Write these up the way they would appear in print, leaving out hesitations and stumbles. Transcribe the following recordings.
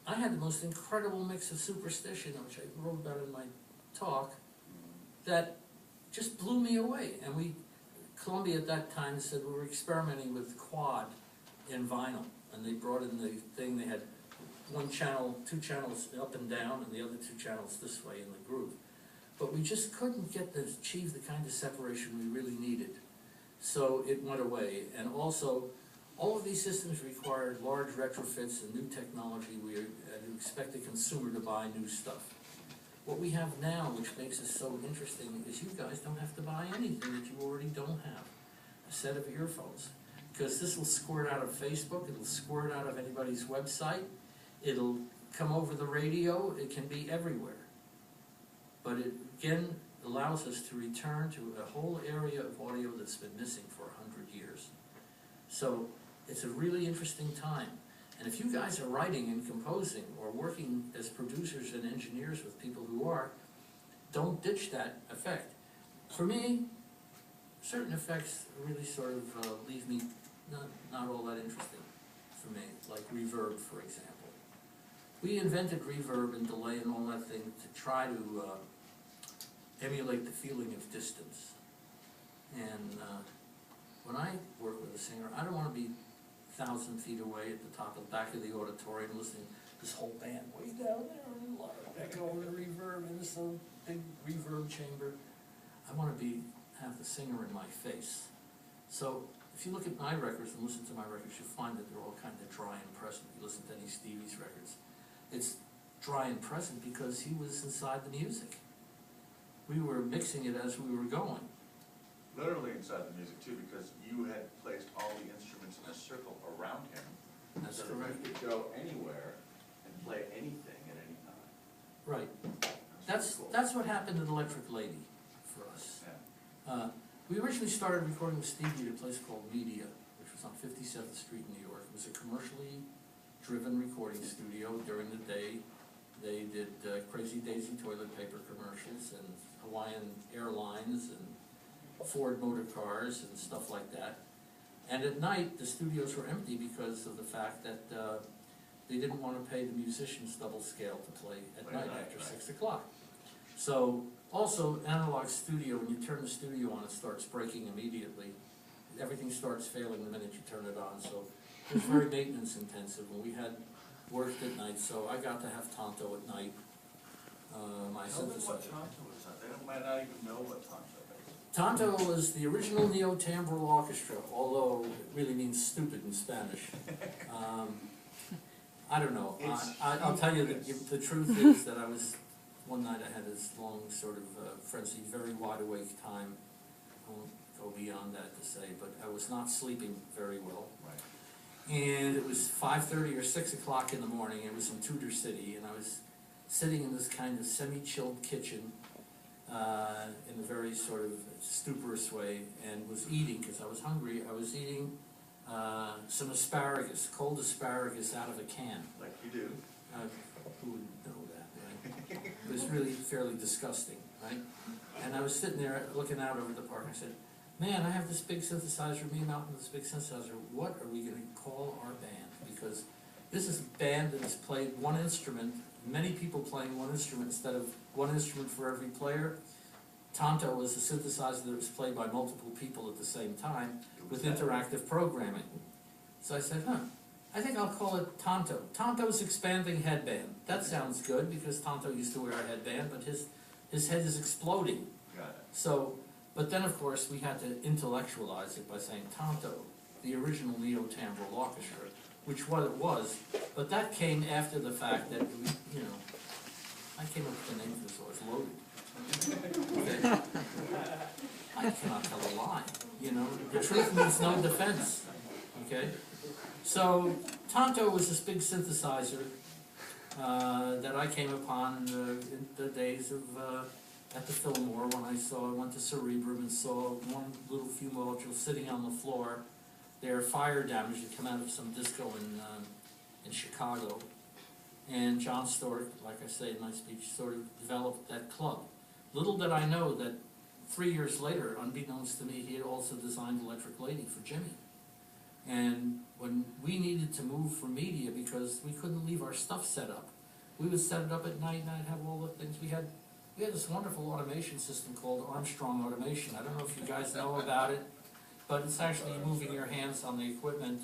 I had the most incredible mix of superstition, which I wrote about in my talk, that just blew me away. And Columbia at that time said we were experimenting with quad in vinyl, and they brought in the thing, they had one channel, two channels up and down, and the other two channels this way in the groove. But we just couldn't achieve the kind of separation we really needed. So it went away. And also, all of these systems required large retrofits and new technology. We expect the consumer to buy new stuff. What we have now, which makes us so interesting, is you guys don't have to buy anything that you already don't have. A set of earphones. Because this will squirt out of Facebook, it'll squirt out of anybody's website, it'll come over the radio, it can be everywhere. But it, again, allows us to return to a whole area of audio that's been missing for 100 years. So it's a really interesting time. And if you guys are writing and composing or working as producers and engineers with people who are, don't ditch that effect. For me, certain effects really sort of leave me not all that interesting for me, like reverb, for example. We invented reverb and delay and all that thing to try to emulate the feeling of distance. And when I work with a singer, I don't want to be 1,000 feet away at the top of the back of the auditorium listening to this whole band way down there and a lot of echo and reverb in some big reverb chamber. I want to have the singer in my face. So if you look at my records and listen to my records, you'll find that they're all kind of dry and present. You listen to any Stevie's records, it's dry and present because he was inside the music. We were mixing it as we were going. Literally inside the music too, because you had placed all the instruments in a circle around him. That's so correct. You could go anywhere and play anything at any time. Right. That's cool. That's what happened at Electric Lady for us. Yeah. We originally started recording with Stevie at a place called Media, which was on 57th Street in New York. It was a commercially driven recording studio. During the day, they did Crazy Daisy toilet paper commercials and Hawaiian Airlines and Ford motor cars and stuff like that. And at night, the studios were empty because of the fact that they didn't want to pay the musicians double scale to play at night after 6 o'clock. So, also, analog studio, when you turn the studio on, it starts breaking immediately. Everything starts failing the minute you turn it on. So, it was very maintenance intensive when we had worked at night. So, I got to have Tonto at night. My Tell me what synthesizer. Tonto is. They might not even know what Tonto is. Tonto was the original neo-timbral orchestra, although it really means stupid in Spanish. I don't know. I'll tell you the truth is that one night I had this long sort of frenzied, very wide awake time. I won't go beyond that to say, but I was not sleeping very well. Right. And it was 5:30 or 6 o'clock in the morning. It was in Tudor City, and I was sitting in this kind of semi-chilled kitchen in a very sort of stuporous way, and was eating, because I was hungry. I was eating some asparagus, cold asparagus out of a can. Like you do. Who would know that, right? It was really fairly disgusting, right? And I was sitting there looking out over the park, and I said, man, I have this big synthesizer, me mounting this big synthesizer, what are we going to call our band? Because this is a band that has played one instrument, many people playing one instrument instead of one instrument for every player. Tonto was a synthesizer that was played by multiple people at the same time with interactive programming. So I said, I think I'll call it Tonto. Tonto's Expanding Headband. That sounds good because Tonto used to wear a headband, but his head is exploding. Got it. So, but then of course we had to intellectualize it by saying Tonto, the original neo-timbral orchestra, which what it was, but that came after the fact that, I came up with the name for this, so I was loaded. Okay. I cannot tell a lie, the truth needs no defense, okay? So, Tonto was this big synthesizer that I came upon in the days of, at the Fillmore when I went to Cerebrum and saw one little few modules sitting on the floor. They're fire damage that come out of some disco in Chicago. And John Stork, like I say in my speech, sort of developed that club. Little did I know that 3 years later, unbeknownst to me, he had also designed Electric Lady for Jimmy. And when we needed to move for media because we couldn't leave our stuff set up. We would set it up at night and I'd have all the things. We had this wonderful automation system called Armstrong Automation. I don't know if you guys know about it, but it's actually moving your hands on the equipment.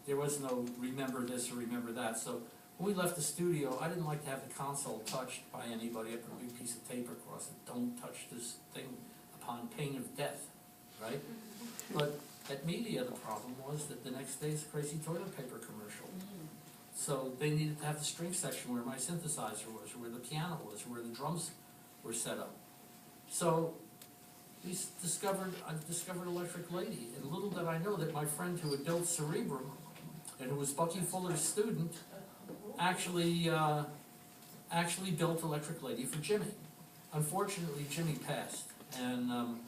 There was no remember this or remember that. So when we left the studio, I didn't like to have the console touched by anybody. I put a big piece of tape across it. Don't touch this thing upon pain of death, right? But at media, the problem was that the next day's crazy toilet paper commercial. So they needed to have the string section where my synthesizer was, or where the piano was, or where the drums were set up. So I discovered Electric Lady, and little did I know that my friend who had built Cerebrum, and who was Bucky Fuller's student, actually built Electric Lady for Jimmy. Unfortunately, Jimmy passed, and